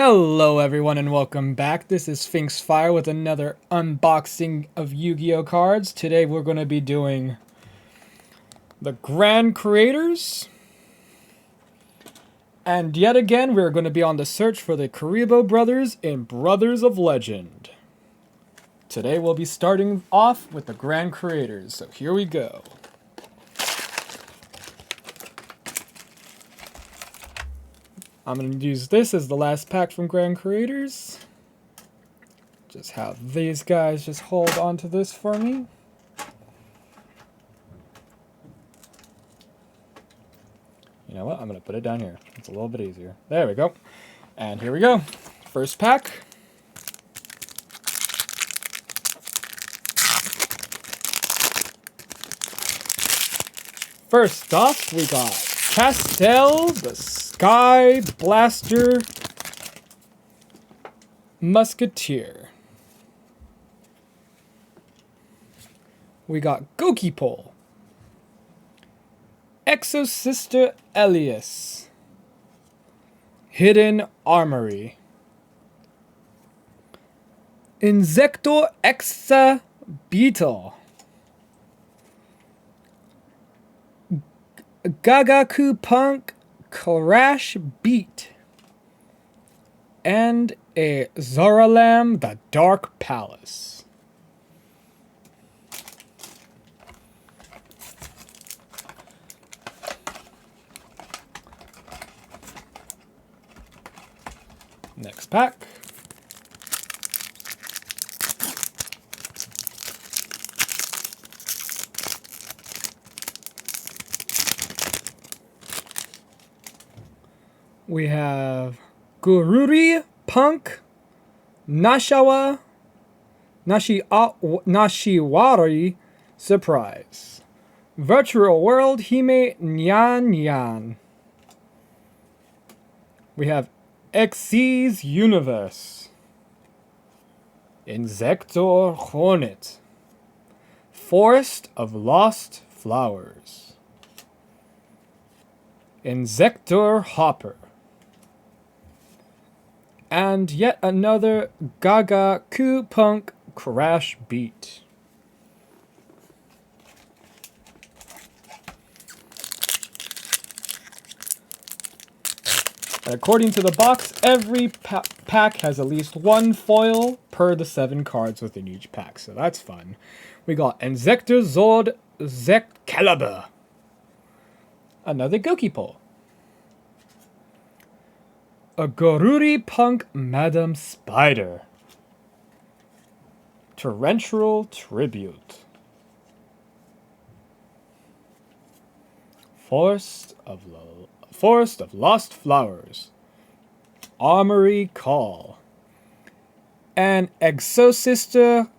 Hello everyone and welcome back. This is Sphinx Fire with another unboxing of Yu-Gi-Oh cards. Today we're going to be doing the Grand Creators. And yet again we're going to be on the search for the Kuriboh brothers in Brothers of Legend. Today we'll be starting off with the Grand Creators. So here we go. I'm going to use this as the last pack from Grand Creators. Just have these guys just hold on to this for me. You know what? I'm going to put it down here. It's a little bit easier. There we go. And here we go. First pack. First off, we got Castel, the Sky Blaster Musketeer. We got Kuriboh, Exosister Elias, Hidden Armory, Insector Exa Beetle, Gagaku Punk Crash Beat, and a Zoralam the Dark Palace. Next pack. We have Gururi Punk Nashiwari Surprise. Virtual World Hime Nyan Nyan. We have Xyz Universe. Insector Hornet. Forest of Lost Flowers. Insector Hopper. And yet another Gagaku Punk Crash Beat. And according to the box, every pack has at least one foil per the 7 cards within each pack, so that's fun. We got Insector Zord Zekcalibur. Another Kuriboh. A Gururi Punk Madam Spider. Torrential Tribute. Forest of Lost Flowers. Armory Call. And Exosister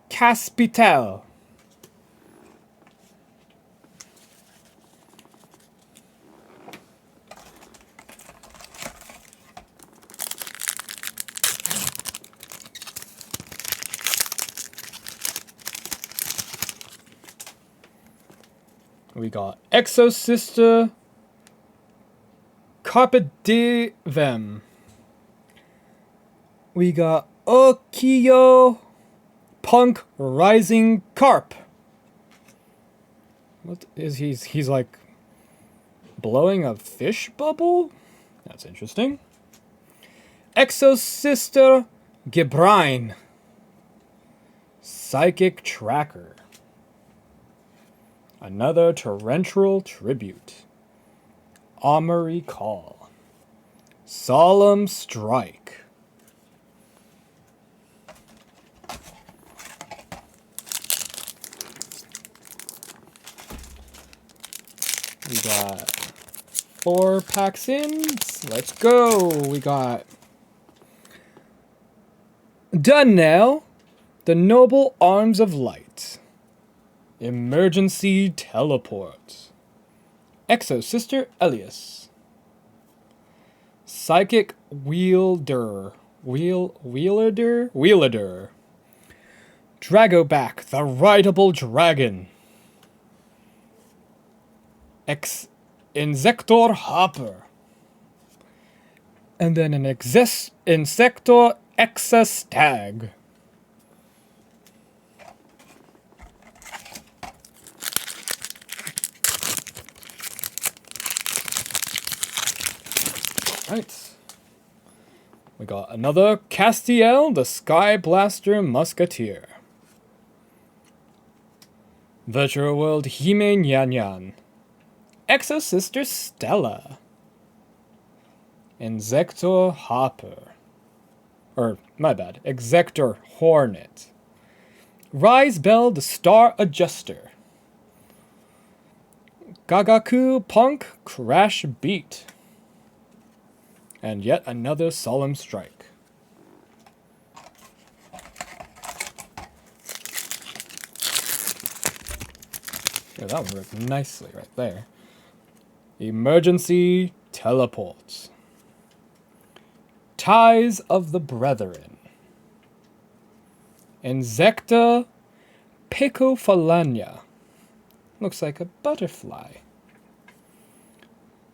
Caspitel. We got Exosister Carpe Diem. We got Okiyo Punk Rising Carp. What is he's like blowing a fish bubble? That's interesting. Exosister Gibrine. Psychic Tracker. Another Torrential Tribute. Armory Call. Solemn Strike. We got 4 packs in. Let's go. We got Dunnell, the Noble Arms of Light. Emergency Teleport. Exosister Elias. Psychic Wielder. Wielder. Dragoback, the Rideable Dragon. Insector Hopper. And then an Insector Exastag. Right. We got another Castiel, the Sky Blaster Musketeer. Virtual World Hime Nyan Nyan. Exo-Sister Stella. Insector Hopper. Or, my bad, Exector Hornet. Rise Bell, the Star Adjuster. Gagaku Punk Crash Beat. And yet another Solemn Strike. Yeah, that one worked nicely right there. Emergency Teleports. Ties of the Brethren. Insecta Picofalania. Looks like a butterfly.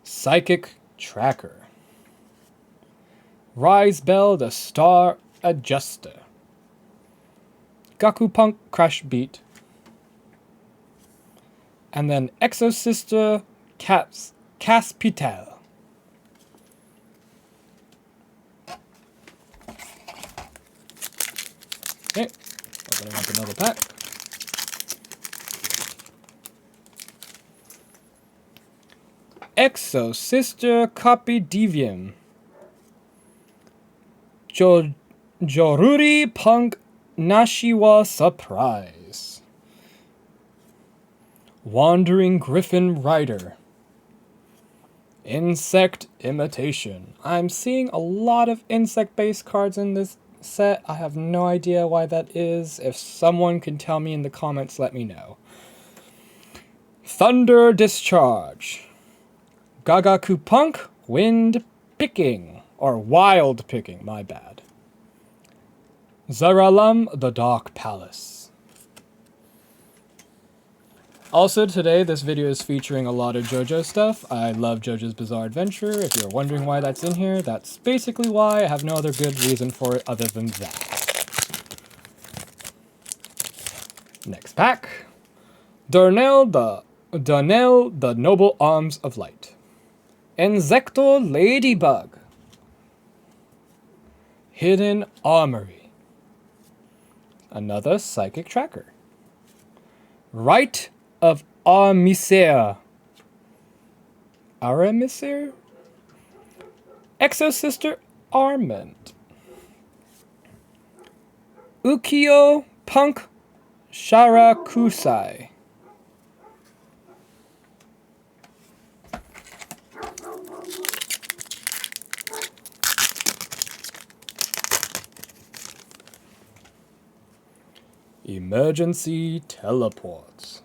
Psychic Tracker. Rise Bell, the Star Adjuster. Gaku Punk Crash Beat. And then Exo-Sister Caspitel. Okay, opening up another pack. Exo-Sister Copy Devium. Joruri Punk Nashiwa Surprise. Wandering Griffin Rider. Insect Imitation. I'm seeing a lot of insect-based cards in this set. I have no idea why that is. If someone can tell me in the comments, let me know. Thunder Discharge. Gagaku Punk Wind Picking. Or Wild Picking, my bad. Zaralam, the Dark Palace. Also today, this video is featuring a lot of JoJo stuff. I love JoJo's Bizarre Adventure. If you're wondering why that's in here, that's basically why. I have no other good reason for it other than that. Next pack. Darnell, the Noble Arms of Light. Insector Ladybug. Hidden Armory. Another Psychic Tracker. Rite of Armisere. Aramisere? Exo-Sister Armament. Ukiyo Punk Sharakusai. Emergency Teleports.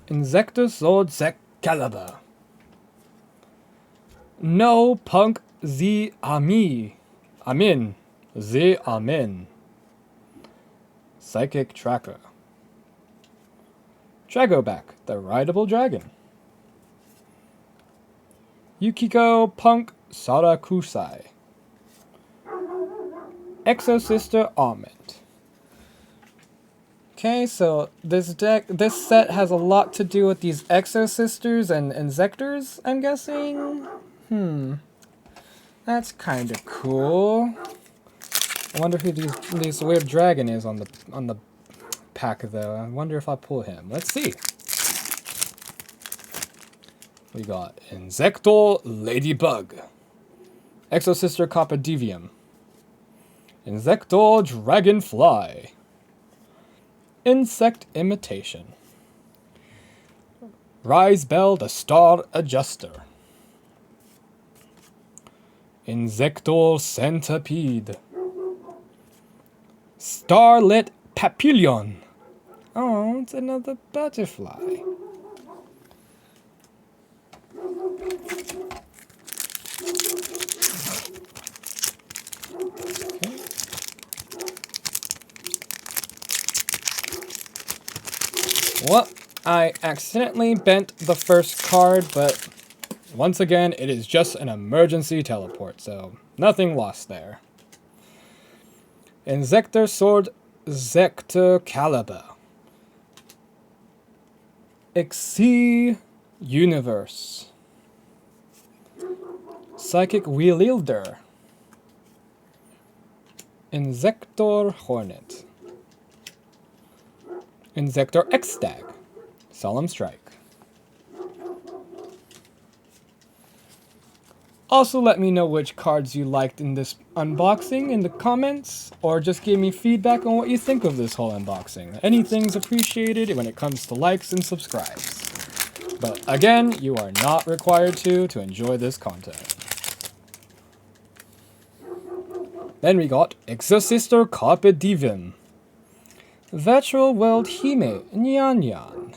Insector Sword Excalibur. No Punk Z Ami. Amin. Z Amin. Psychic Tracker. Dragoback, the Rideable Dragon. Yukiko Punk Sarakusai. Exo-Sister Armament. Okay, so this set has a lot to do with these Exo-Sisters and Insectors, I'm guessing? That's kind of cool. I wonder who this weird dragon is on the pack, though. I wonder if I pull him. Let's see. We got Insector Ladybug. Exo-Sister Copper-Devium. Insector Dragonfly. Insect Imitation. Rise Bell, the Star Adjuster. Insector Centipede. Starlit Papillon. Oh, it's another butterfly. Well, I accidentally bent the first card, but Once again, it is just an emergency teleport, so nothing lost there. Inzektor Sword Zektor Caliber. Exceed Universe. Psychic Wielder. Inzektor Hornet. Inzektor X-Stag. Solemn Strike. Also let me know which cards you liked in this unboxing in the comments, or just give me feedback on what you think of this whole unboxing. Anything's appreciated when it comes to likes and subscribes. But again, you are not required to enjoy this content. Then we got Exosister Carpe Diem. Virtual World Hime Nyan Nyan.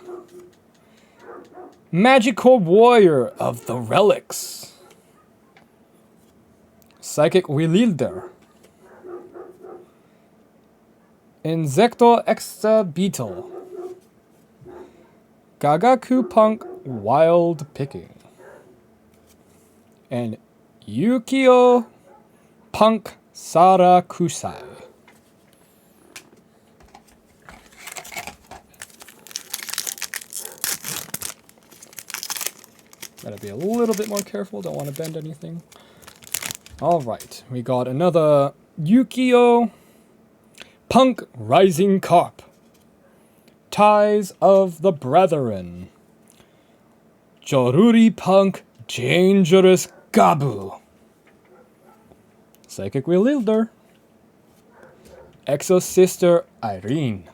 Magical Warrior of the Relics. Psychic Wielder. Inzektor Extra Beetle. Gagaku Punk Wild Picking. And Yukio Punk Sarakusai. Gotta be a little bit more careful, don't want to bend anything. Alright, we got another Yukio Punk Rising Carp. Ties of the Brethren. Joruri Punk Dangerous Gabu. Psychic Wielder. Exosister Irene.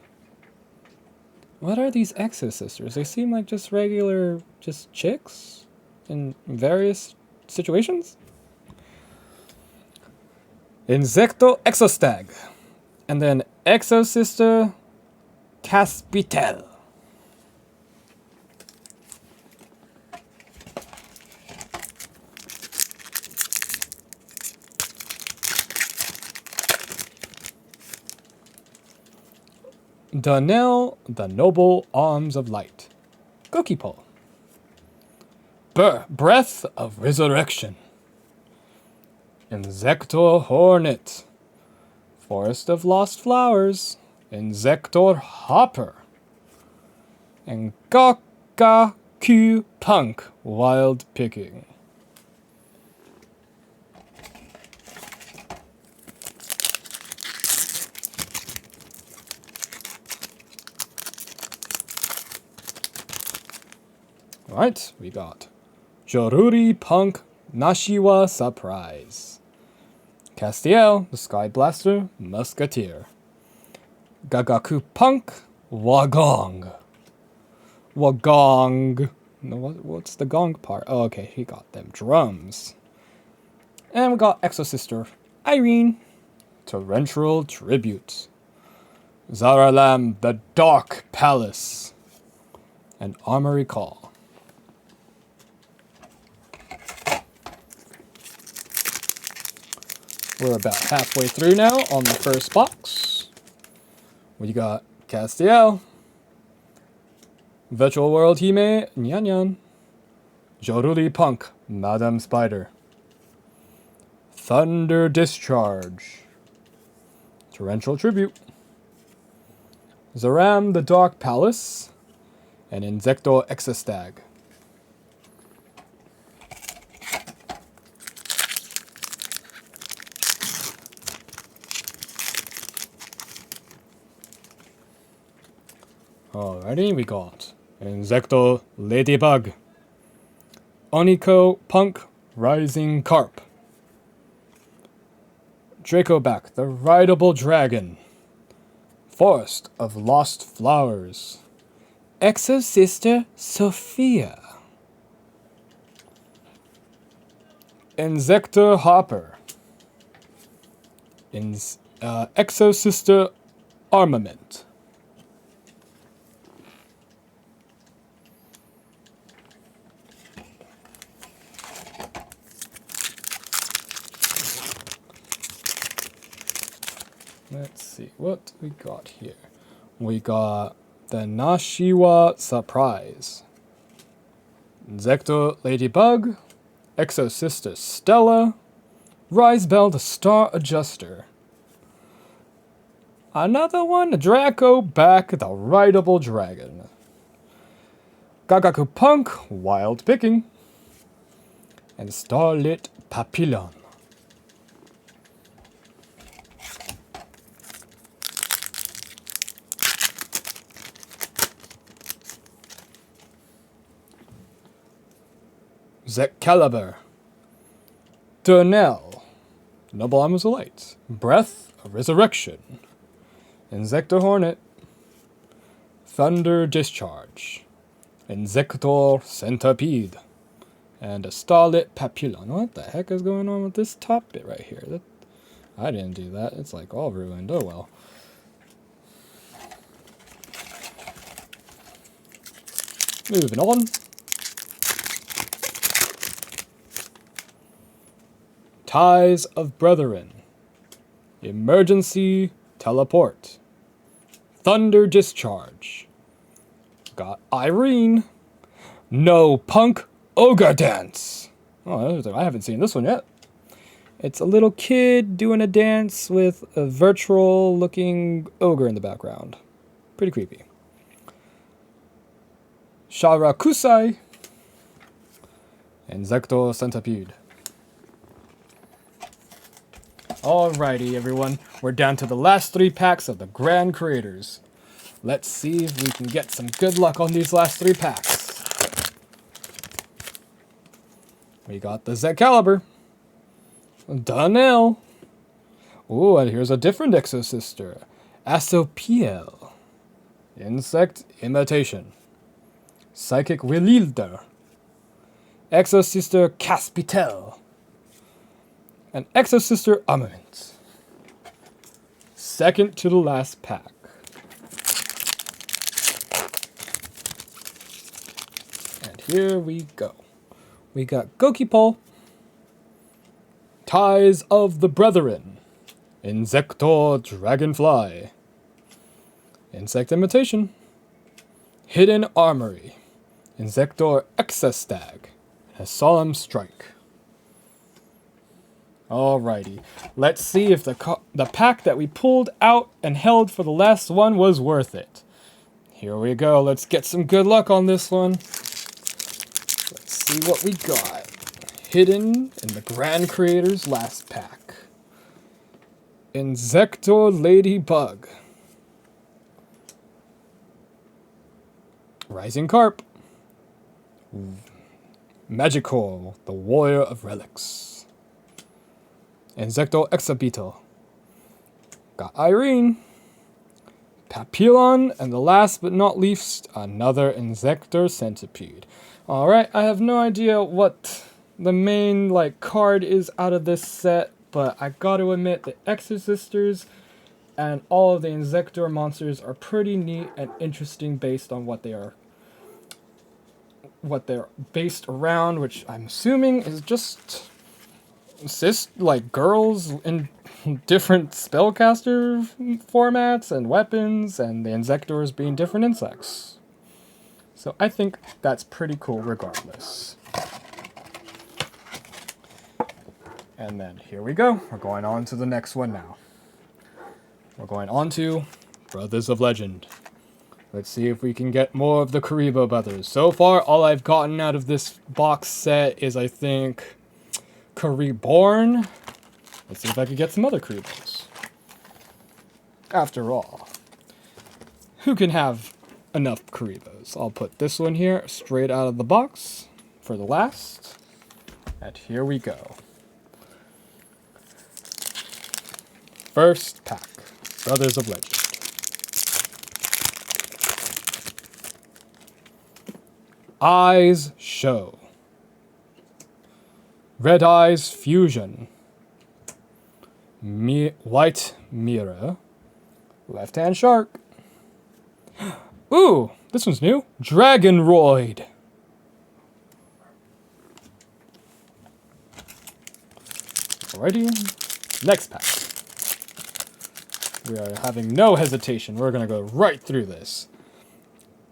What are these Exosisters? They seem like just regular, just chicks in various situations. Inzektor Exostag. And then Exosister Caspitel. Donnell, the Noble Arms of Light. Gokipo. Breath of Resurrection. Inzektor Hornet. Forest of Lost Flowers. Inzektor Hopper. And Gakaku Punk Wild Picking. Alright, we got Joruri Punk Nashiwa Surprise. Castiel, the Sky Blaster Musketeer. Gagaku Punk Wagong. Wagong. No, what's the gong part? Oh, okay, he got them drums. And we got Exosister Irene. Torrential Tribute. Zaralam, the Dark Palace. And Armory Call. We're about halfway through now on the first box. We got Castiel, Virtual World Hime Nyan Nyan, Joruri Punk Madame Spider, Thunder Discharge, Torrential Tribute, Zaram the Dark Palace, and Inzektor Exostag. Alrighty, we got Inzektor Ladybug, Oniko Punk Rising Carp, Dracoback the Rideable Dragon, Forest of Lost Flowers, Exosister Sophia, Inzektor Hopper, Exosister Armament. Let's see what we got here. We got the Nashiwa Surprise. Inzektor Ladybug, Exosister Stella, Rise Bell the Star Adjuster. Another one, Draco back, the Rideable Dragon. Gagaku Punk, Wild Picking. And Starlit Papillon. Zekcalibur. Durnell. Noble Arms of Light. Breath of Resurrection. Insector Hornet. Thunder Discharge. Insector Centipede. And a Starlit Papillon. What the heck is going on with this top bit right here? I didn't do that. It's like all ruined. Oh well. Moving on. Ties of Brethren. Emergency Teleport. Thunder Discharge. Got Irene. No Punk Ogre Dance. Oh, I haven't seen this one yet. It's a little kid doing a dance with a virtual looking ogre in the background. Pretty creepy. Sharakusai. And Insector Centipede. Alrighty, everyone. We're down to the last 3 packs of the Grand Creators. Let's see if we can get some good luck on these last 3 packs. We got the Zekcalibur. Donnell. Oh, and here's a different Exosister. Asopiel. Insect Imitation. Psychic Willilder. Exosister Caspitel. And Exosister Armament. Second to the last pack. And here we go. We got Gokipol. Ties of the Brethren. Insector Dragonfly. Insect Imitation. Hidden Armory. Insector Exastag. And a Solemn Strike. Alrighty, let's see if the pack that we pulled out and held for the last one was worth it. Here we go, let's get some good luck on this one. Let's see what we got. Hidden in the Grand Creators last pack. Insector Ladybug. Rising Carp. Magical, the Warrior of Relics. Insecto Exabito. Got Irene. Papillon, and the last but not least, another Insector Centipede. Alright, I have no idea what the main card is out of this set, but I gotta admit the Exorcisters and all of the Insector monsters are pretty neat and interesting based on what they're based around, which I'm assuming is just girls in different spellcaster formats and weapons, and the Insectors being different insects. So I think that's pretty cool regardless. And then here we go. We're going on to the next one now. We're going on to Brothers of Legend. Let's see if we can get more of the Kuriboh brothers. So far, all I've gotten out of this box set is, I think, Kuriboh. Let's see if I can get some other Kuribohs. After all, who can have enough Kuribohs? I'll put this one here straight out of the box for the last. And here we go. First pack, Brothers of Legend. Eyes Show. Red-eyes Fusion. White Mirror. Left-hand Shark. Ooh, this one's new. Dragonroid. Alrighty, next pack. We are having no hesitation. We're going to go right through this.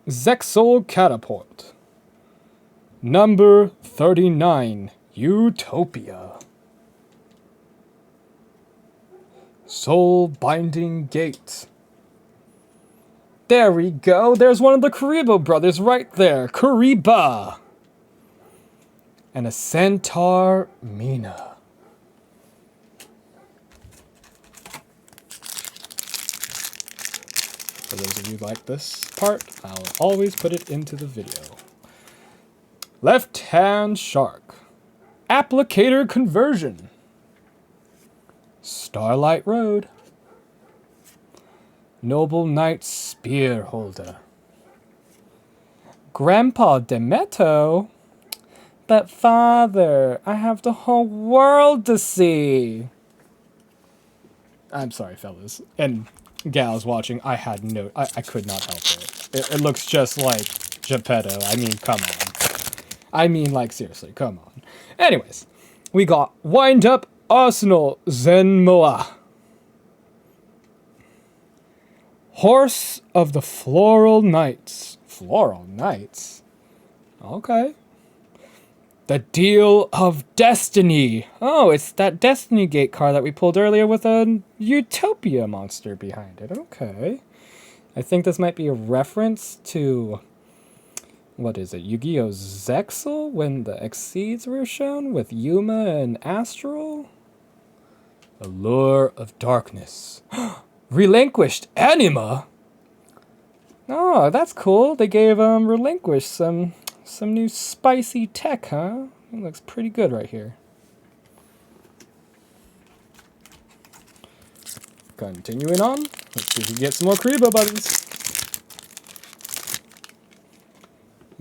Zexol Catapult. Number 39. Utopia. Soul Binding Gate. There we go. There's one of the Kuriboh brothers right there. Kuriboh. And a Centaur Mina. For those of you who like this part, I'll always put it into the video. Left Hand Shark. Applicator Conversion. Starlight Road. Noble Knight Spear Holder. Grandpa Demeto? But father, I have the whole world to see. I'm sorry, fellas. And gals watching, I could not help it. It looks just like Geppetto. I mean, come on. I mean, like, seriously, come on. Anyways, we got Wind Up Arsenal Zenmoa. Horse of the Floral Knights. Floral Knights? Okay. The Deal of Destiny. Oh, it's that Destiny Gate card that we pulled earlier with a Utopia monster behind it. Okay. I think this might be a reference to, what is it, Yu-Gi-Oh! Zexal when the Exceeds were shown with Yuma and Astral? Allure of Darkness. Relinquished Anima? Oh, that's cool. They gave Relinquished some new spicy tech, huh? It looks pretty good right here. Continuing on. Let's see if we can get some more Kuriboh buddies.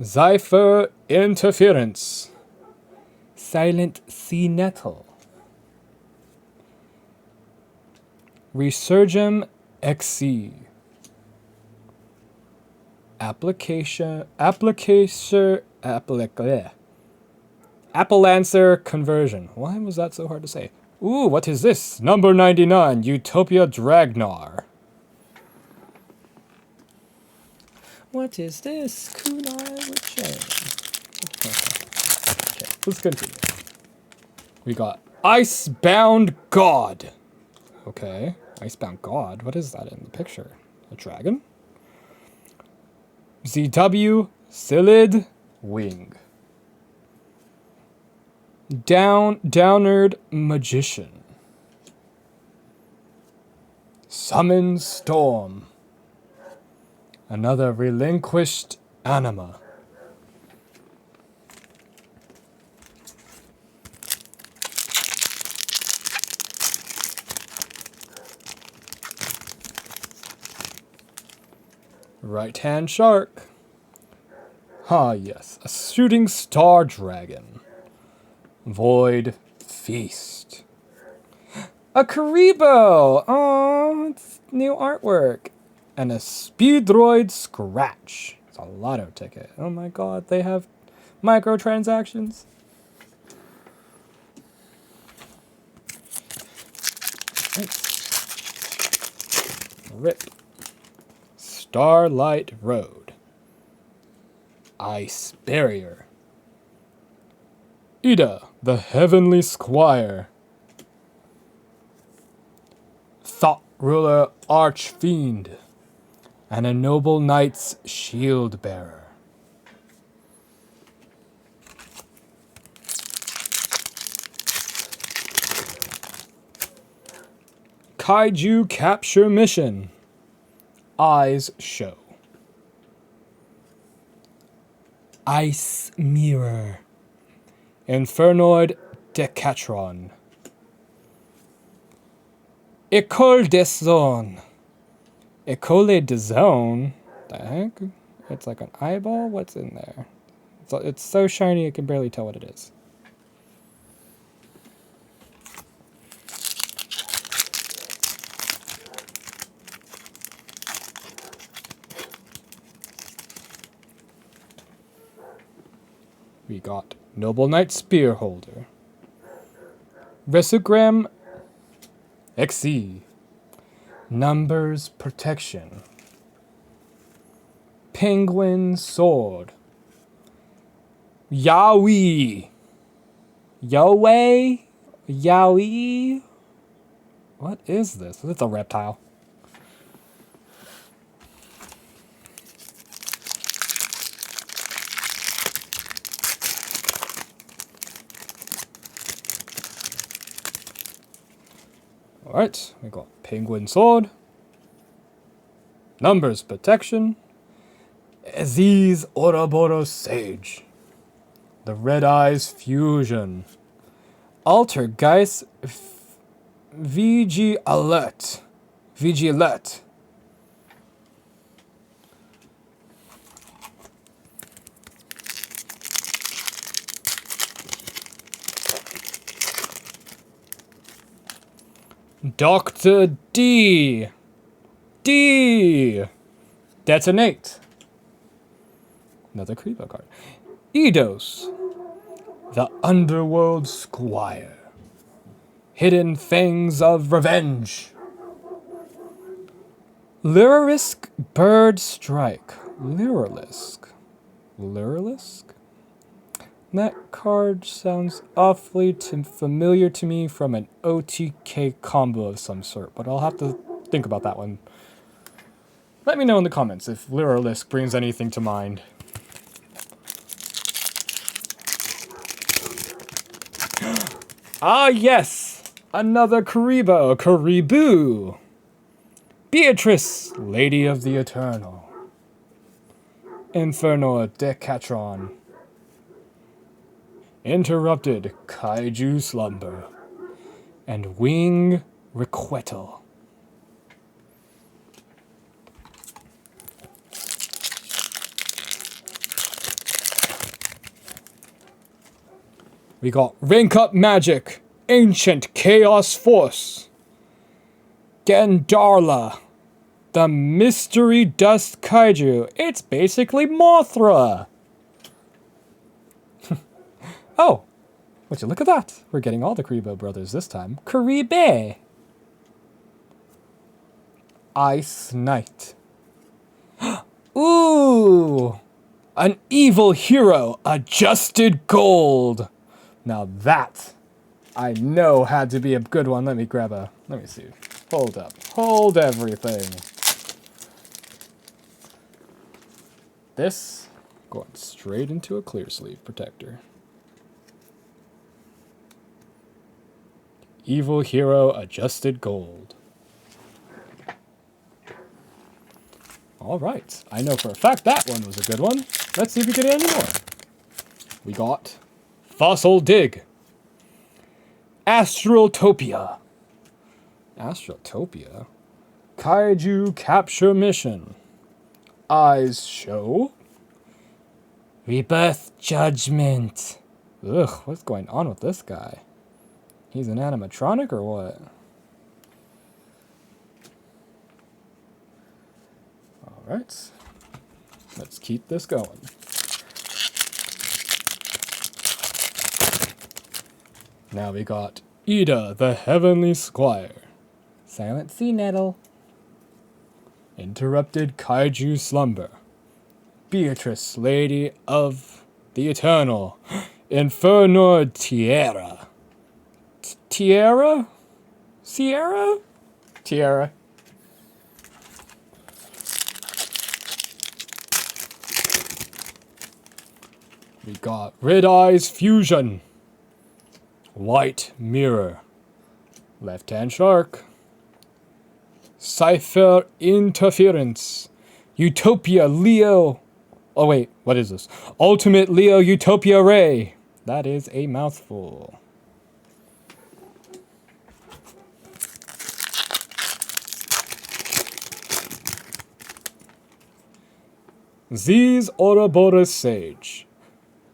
Zephyr Interference. Silent Sea Nettle. Resurgam XC. Appalancers Conversion. Why was that so hard to say? Ooh, what is this? Number 99, Utopia Dragnar. What is this? Kunai with chain. Okay, let's continue. We got Icebound God. Okay, Icebound God. What is that in the picture? A dragon? ZW Silid Wing. Downard Magician. Summon Storm. Another Relinquished Anima. Right-hand Shark. Ah, yes, a Shooting Star Dragon. Void Feast. A Kuriboh! Oh, it's new artwork. And a Speedroid Scratch. It's a lotto ticket. Oh my god, they have microtransactions. Rip. Starlight Road. Ice Barrier. Ida, the Heavenly Squire. Thought Ruler Archfiend. And a Noble Knight's Shield Bearer. Kaiju Capture Mission. Eyes Show. Ice Mirror. Infernoid Decatron. École des Zones. École des Zones? The heck? It's like an eyeball? What's in there? It's so shiny I can barely tell what it is. We got Noble Knight Spear Holder. Resogram XE. Numbers Protection. Penguin Sword. Yaoi. Yowie? Yowie? What is this? It's a reptile. Alright, we got Penguin Sword, Numbers Protection, Aziz Ouroboros Sage, the Red-eyes Fusion, Altergeist VG Alert, Dr. D. Detonate. Another Kuriboh card. Eidos. The Underworld Squire. Hidden Fangs of Revenge. Lyrilisk Bird Strike. Lyrilisk? That card sounds awfully familiar to me from an OTK combo of some sort, but I'll have to think about that one. Let me know in the comments if Lyrilisk brings anything to mind. Ah yes! Another Kuriboh! Beatrice, Lady of the Eternal. Inferno Decatron. Interrupted Kaiju Slumber, and Wing Requital. We got Rank Up Magic, Ancient Chaos Force, Gandarla, the Mystery Dust Kaiju. It's basically Mothra. Oh, would you look at that? We're getting all the Kuriboh brothers this time. Kuriboh. Ice Knight. Ooh, an evil hero, adjusted gold. Now that, I know had to be a good one. Let me see. Hold up. Hold everything. This, going straight into a clear sleeve protector. Evil hero, adjusted gold. Alright, I know for a fact that one was a good one. Let's see if we get any more. We got Fossil Dig. Astraltopia. Kaiju Capture Mission. Eyes Show. Rebirth Judgment. Ugh, what's going on with this guy? He's an animatronic or what? Alright. Let's keep this going. Now we got Ida, the Heavenly Squire. Silent Sea Nettle. Interrupted Kaiju Slumber. Beatrice, Lady of the Eternal. Inferno Tierra. Tierra? We got Red-eyes Fusion. White Mirror. Left-hand Shark. Cypher Interference. Utopia Leo. Oh wait, what is this? Ultimate Leo Utopia Ray. That is a mouthful. Aziz Ouroboros Sage.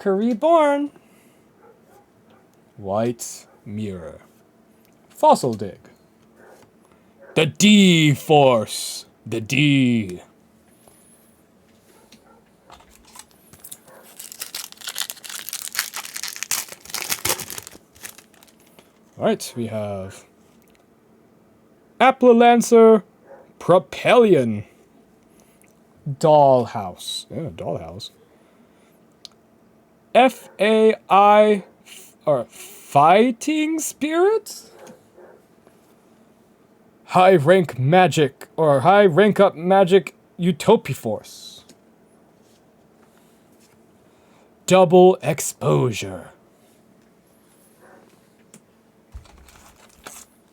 Reborn. White Mirror. Fossil Dig. The D-Force. The D. Alright, we have Appler Propellion. Dollhouse. Yeah, Dollhouse. F-A-I, or Fighting Spirits? High rank magic, or high rank up magic Utopia Force. Double exposure.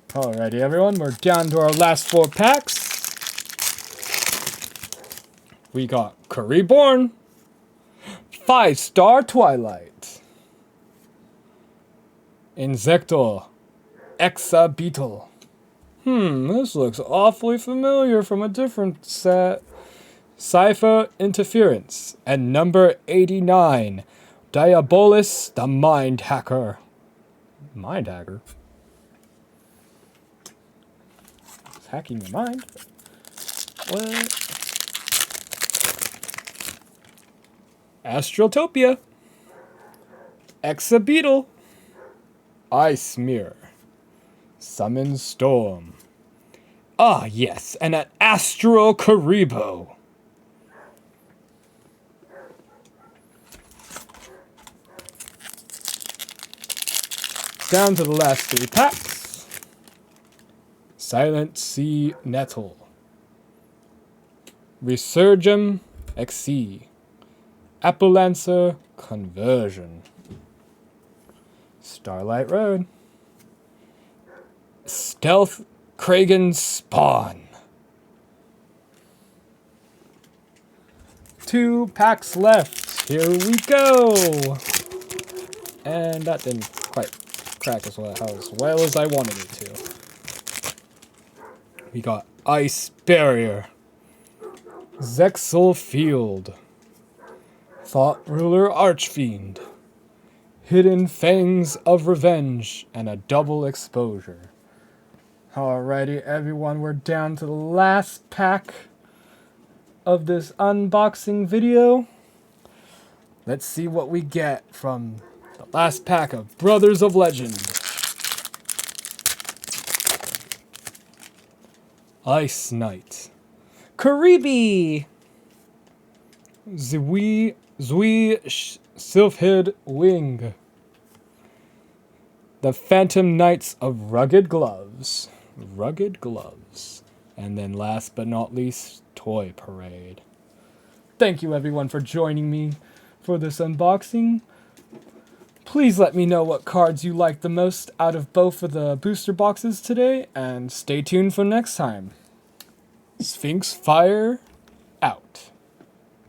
Alrighty, everyone, we're down to our last 4 packs. We got Kuriboh, 5-star Twilight, Insector, Exa Beetle. This looks awfully familiar from a different set. Cypher Interference, and number 89, Diabolus the Mind Hacker. Mind Hacker? It's hacking your mind. What? Astrotopia, Exa Beetle, Ice Mirror, Summon Storm. Ah, yes, and an Astro Kuriboh. Down to the last 3 packs. Silent Sea Nettle, Resurgam XC, Applelancer Conversion, Starlight Road, Stealth Kragan Spawn. 2 packs left. Here we go. And that didn't quite crack as well as I wanted it to. We got Ice Barrier, Zexal Field, Thought Ruler Archfiend, Hidden Fangs of Revenge, and a double exposure. Alrighty, everyone, we're down to the last pack of this unboxing video. Let's see what we get from the last pack of Brothers of Legend. Ice Knight, Kuriboh, Zui Sylphid Wing, the Phantom Knights of Rugged Gloves. And then last but not least, Toy Parade. Thank you everyone for joining me for this unboxing. Please let me know what cards you like the most out of both of the booster boxes today, and stay tuned for next time. Sphinx Fire out.